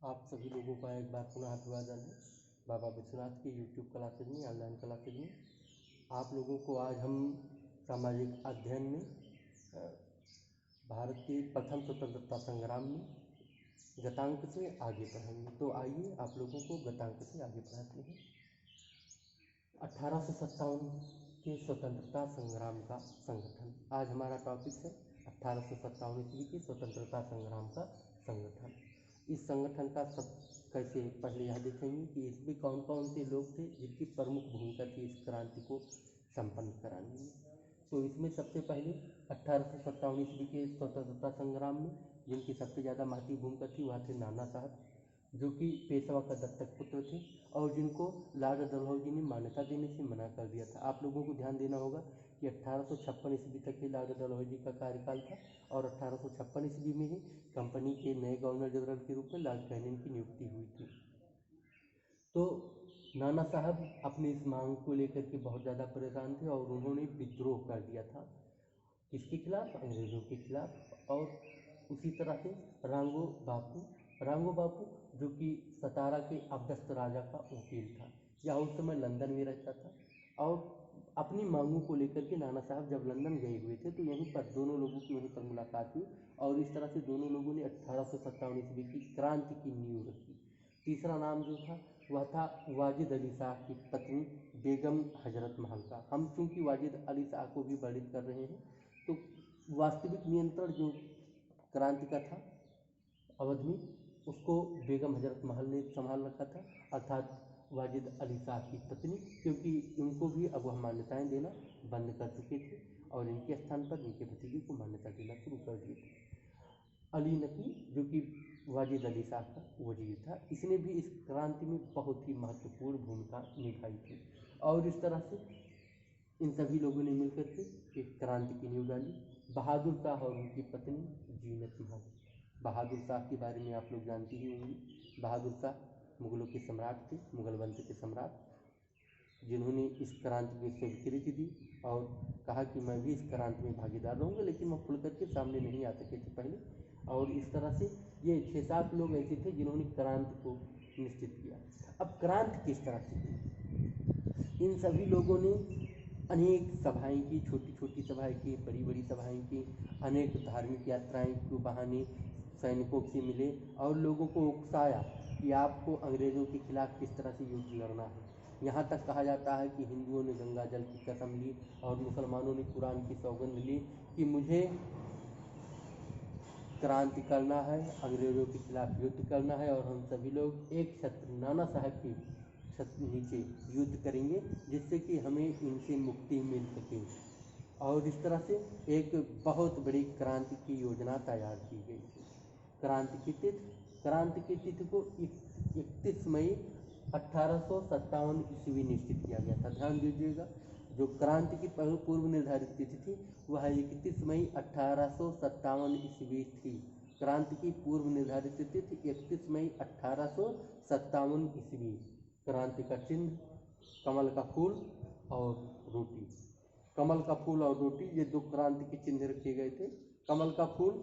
आप सभी लोगों का एक बार पुनः अभिवादन है बाबा विश्वनाथ के यूट्यूब क्लासेज में, ऑनलाइन क्लासेज में। आप लोगों को आज हम सामाजिक अध्ययन में भारत के प्रथम स्वतंत्रता संग्राम में गतांक से आगे पढ़ेंगे। तो आइए आप लोगों को गतांक से आगे पढ़ाते हैं। 1857 के स्वतंत्रता संग्राम का संगठन आज हमारा टॉपिक है। 1857 ईस्वी के स्वतंत्रता संग्राम का संगठन। इस संगठन का सब कैसे पहले यह देखेंगे कि इसमें कौन कौन से लोग थे जिनकी प्रमुख भूमिका थी इस क्रांति को संपन्न कराने में। तो इसमें सबसे पहले 1857 ईस्वी के स्वतंत्रता संग्राम में जिनकी सबसे ज़्यादा महत्वपूर्ण भूमिका थी वह थे नाना साहब, जो कि पेशवा का दत्तक पुत्र थे और जिनको लॉर्ड डलहौजी ने मान्यता देने से मना कर दिया था। आप लोगों को ध्यान देना होगा कि 1856 ईस्वी तक ही लॉर्ड डलहौजी का कार्यकाल था और 1856 ईस्वी में ही कंपनी के नए गवर्नर जनरल के रूप में लॉर्ड कैनिंग की नियुक्ति हुई थी। तो नाना साहब अपनी इस मांग को लेकर के बहुत ज़्यादा परेशान थे और उन्होंने विद्रोह कर दिया था। किसके खिलाफ? अंग्रेज़ों के खिलाफ। और उसी तरह से रांगो बापू जो कि सतारा के अभ्यस्त राजा का वकील था, यह उस समय लंदन में रहता था और अपनी मांगों को लेकर के नाना साहब जब लंदन गए हुए थे तो यहीं पर दोनों लोगों की वहीं पर मुलाकात हुई और इस तरह से दोनों लोगों ने 1857 ईस्वी की क्रांति की नींव रखी। तीसरा नाम जो था वह था वाजिद अली शाह की पत्नी बेगम हजरत महल का। हम चूँकि वाजिद अली शाह को भी वर्णित कर रहे हैं तो वास्तविक नियंत्रण जो क्रांति का था अवध में उसको बेगम हजरत महल ने संभाल रखा था, अर्थात वाजिद अली शाह की पत्नी, क्योंकि इनको भी अब वह मान्यताएँ देना बंद कर चुके थे और इनके स्थान पर इनके भतीजे को मान्यता देना शुरू कर दिए थे। अली नकी जो कि वाजिद अली शाह का वजीर था, इसने भी इस क्रांति में बहुत ही महत्वपूर्ण भूमिका निभाई थी और इस तरह से इन सभी लोगों ने मिलकर के एक क्रांति की नींव डाली। बहादुर शाह और उनकी पत्नी जीनत महल। बहादुर शाह के बारे में आप लोग जानते ही होंगे। बहादुर शाह मुगलों के सम्राट थे, मुगल वंश के सम्राट, जिन्होंने इस क्रांति को स्वीकृति दी और कहा कि मैं भी इस क्रांति में भागीदार रहूँगा, लेकिन वह खुल करके सामने नहीं आ सके थे पहले। और इस तरह से ये 6-7 लोग ऐसे थे जिन्होंने क्रांति को निश्चित किया। अब क्रांति किस तरह से की? इन सभी लोगों ने अनेक सभाएं की, छोटी छोटी सभाएं की, बड़ी बड़ी सभाएं की, अनेक धार्मिक यात्राएं के बहाने सैनिकों से मिले और लोगों को उकसाया कि आपको अंग्रेज़ों के खिलाफ किस तरह से युद्ध लड़ना है। यहाँ तक कहा जाता है कि हिंदुओं ने गंगा जल की कसम ली और मुसलमानों ने कुरान की सौगंध ली कि मुझे क्रांति करना है, अंग्रेज़ों के खिलाफ युद्ध करना है और हम सभी लोग एक छत्र नाना साहब की छत नीचे युद्ध करेंगे जिससे कि हमें इनसे मुक्ति मिल सके। और इस तरह से एक बहुत बड़ी क्रांति की योजना तैयार की गई थी। क्रांति की तिथि को 31 मई 1857 ईस्वी निश्चित किया गया था। ध्यान दीजिएगा, जो क्रांति की पूर्व निर्धारित तिथि थी वह 31 मई 1857 ईस्वी थी। क्रांति की पूर्व निर्धारित तिथि थी 31 मई 1857 ईस्वी। क्रांति का चिन्ह कमल का फूल और रोटी। कमल का फूल और रोटी ये दो क्रांति के चिन्ह रखे गए थे। कमल का फूल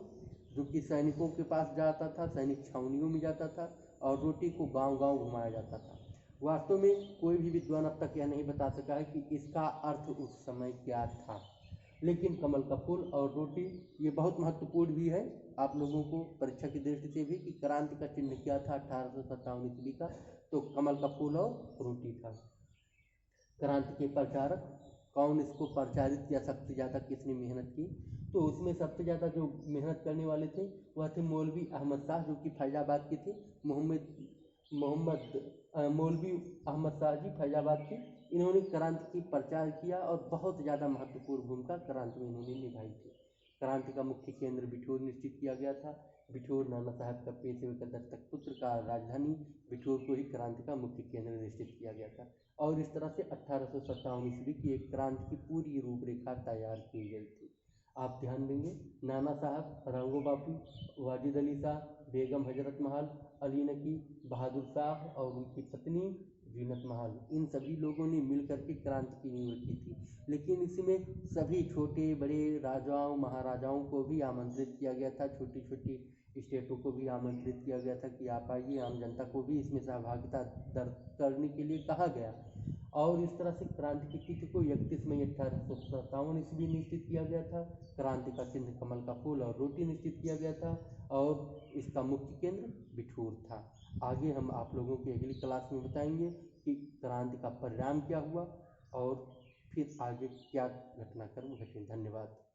जो कि सैनिकों के पास जाता था, सैनिक छावनियों में जाता था, और रोटी को गांव-गांव घुमाया जाता था। वास्तव में कोई भी विद्वान अब तक यह नहीं बता सका है कि इसका अर्थ उस समय क्या था, लेकिन कमल का फूल और रोटी ये बहुत महत्वपूर्ण भी है आप लोगों को परीक्षा की दृष्टि से भी कि क्रांति का चिन्ह क्या था 1857 ईस्वी का। तो कमल का फूल और रोटी था। क्रांति के प्रचारक कौन इसको प्रचारित किया, सबसे ज़्यादा किसने मेहनत की? तो उसमें सबसे ज़्यादा जो मेहनत करने वाले थे वह थे मौलवी अहमद शाह, जो कि फैजाबाद के थे। मौलवी अहमद शाह जी फैजाबाद के, इन्होंने क्रांति की प्रचार किया और बहुत ज़्यादा महत्वपूर्ण भूमिका क्रांति में इन्होंने निभाई थी। क्रांति का मुख्य केंद्र बिठूर निश्चित किया गया था। बिठूर नाना साहब का पेशवे का दत्तक पुत्र का राजधानी बिठूर को ही क्रांति का मुख्य केंद्र निश्चित किया गया था और इस तरह से 1857 ईस्वी की एक क्रांति की पूरी रूपरेखा तैयार की गई थी। आप ध्यान देंगे, नाना साहब, रांगो बापू, वाजिद अली शाह, बेगम हजरत महल, अली नकी, बहादुर शाह और उनकी पत्नी जीनत महल, इन सभी लोगों ने मिल करके क्रांति की नींव रखी थी। लेकिन इसमें सभी छोटे बड़े राजाओं महाराजाओं को भी आमंत्रित किया गया था, छोटी छोटी स्टेटों को भी आमंत्रित किया गया था कि आप आइए, आम जनता को भी इसमें सहभागिता दर्ज करने के लिए कहा गया। और इस तरह से क्रांति की तिथि को 31 मई 1857 ईस्वी निश्चित किया गया था। क्रांति का चिन्ह कमल का फूल और रोटी निश्चित किया गया था और इसका मुख्य केंद्र बिठूर था। आगे हम आप लोगों की अगली क्लास में बताएंगे कि क्रांति का परिणाम क्या हुआ और फिर आगे क्या घटनाक्रम घटे। धन्यवाद।